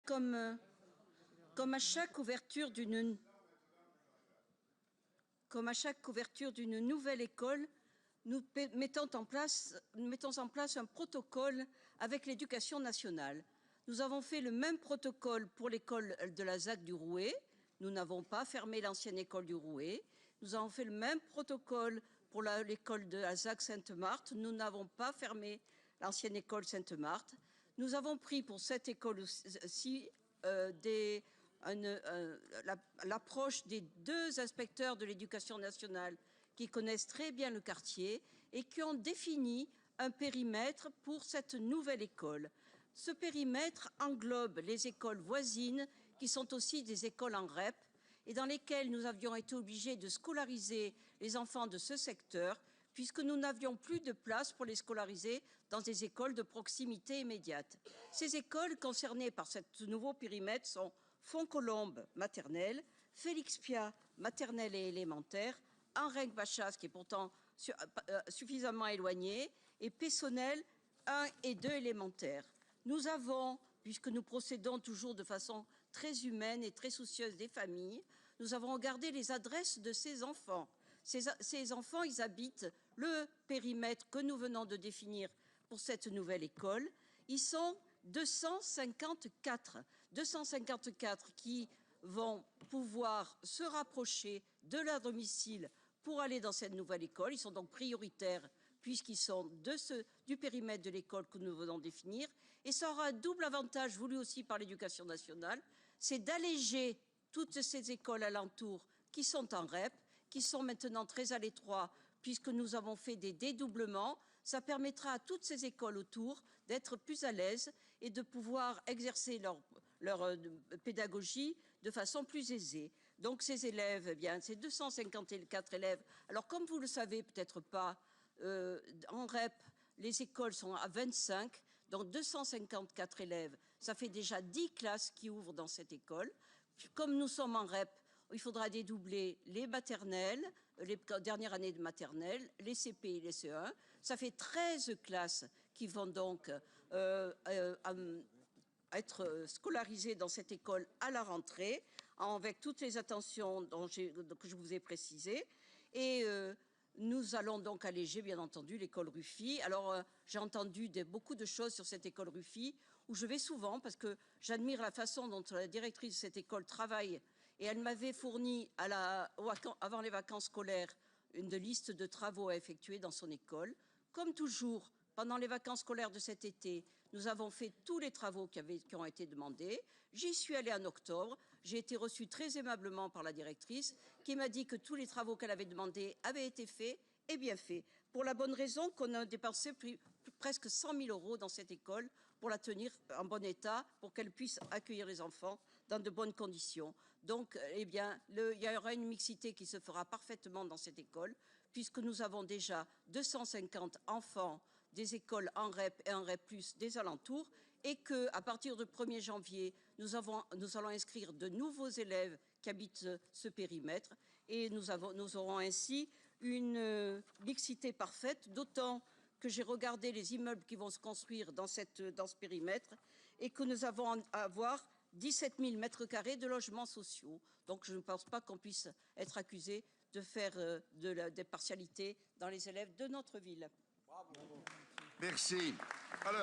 Comme à chaque ouverture d'une nouvelle école, nous mettons en place un protocole avec l'éducation nationale. Nous avons fait le même protocole pour l'école de la ZAC du Rouet. Nous n'avons pas fermé l'ancienne école du Rouet. Nous avons fait le même protocole pour l'école de la ZAC Sainte-Marthe. Nous n'avons pas fermé l'ancienne école Sainte-Marthe. Nous avons pris pour cette école aussi l'approche des 2 inspecteurs de l'éducation nationale qui connaissent très bien le quartier et qui ont défini un périmètre pour cette nouvelle école. Ce périmètre englobe les écoles voisines qui sont aussi des écoles en REP et dans lesquelles nous avions été obligés de scolariser les enfants de ce secteur puisque nous n'avions plus de place pour les scolariser dans des écoles de proximité immédiate. Ces écoles concernées par ce nouveau périmètre sont Fontcolombe maternelle, Félix Piat maternelle et élémentaire, Henrenc-Bachas qui est pourtant suffisamment éloigné et Pessonnel 1 et 2 élémentaires. Nous avons, puisque nous procédons toujours de façon très humaine et très soucieuse des familles, nous avons regardé les adresses de ces enfants. Ces enfants, ils habitent le périmètre que nous venons de définir pour cette nouvelle école. Ils sont 254 qui vont pouvoir se rapprocher de leur domicile pour aller dans cette nouvelle école. Ils sont donc prioritaires puisqu'ils sont du périmètre de l'école que nous venons de définir. Et ça aura un double avantage voulu aussi par l'éducation nationale, c'est d'alléger toutes ces écoles alentours qui sont en REP, qui sont maintenant très à l'étroit puisque nous avons fait des dédoublements. Ça permettra à toutes ces écoles autour d'être plus à l'aise et de pouvoir exercer leur pédagogie de façon plus aisée. Donc ces élèves, eh bien, c'est 254 élèves. Alors comme vous le savez peut-être pas, en REP, les écoles sont à 25, donc 254 élèves. Ça fait déjà 10 classes qui ouvrent dans cette école. Comme nous sommes en REP, il faudra dédoubler les maternelles, les dernières années de maternelle, les CP et les CE1. Ça fait 13 classes qui vont donc être scolarisées dans cette école à la rentrée, avec toutes les attentions que je vous ai précisées. Et nous allons donc alléger, bien entendu, l'école Ruffi. Alors, j'ai entendu beaucoup de choses sur cette école Ruffi, où je vais souvent, parce que j'admire la façon dont la directrice de cette école travaille. Et elle m'avait fourni, avant les vacances scolaires, une liste de travaux à effectuer dans son école. Comme toujours, pendant les vacances scolaires de cet été, nous avons fait tous les travaux qui ont été demandés. J'y suis allée en octobre. J'ai été reçue très aimablement par la directrice qui m'a dit que tous les travaux qu'elle avait demandés avaient été faits et bien faits. Pour la bonne raison qu'on a dépensé presque 100 000 € dans cette école pour la tenir en bon état, pour qu'elle puisse accueillir les enfants dans de bonnes conditions. Donc, eh bien, il y aura une mixité qui se fera parfaitement dans cette école, puisque nous avons déjà 250 enfants des écoles en REP et en REP+, des alentours, et qu'à partir du 1er janvier, nous allons inscrire de nouveaux élèves qui habitent ce périmètre, et nous aurons ainsi une mixité parfaite, d'autant que j'ai regardé les immeubles qui vont se construire dans ce périmètre et que nous avons à avoir 17 000 m² de logements sociaux. Donc je ne pense pas qu'on puisse être accusé de faire des partialités dans les élèves de notre ville. Merci. Alors,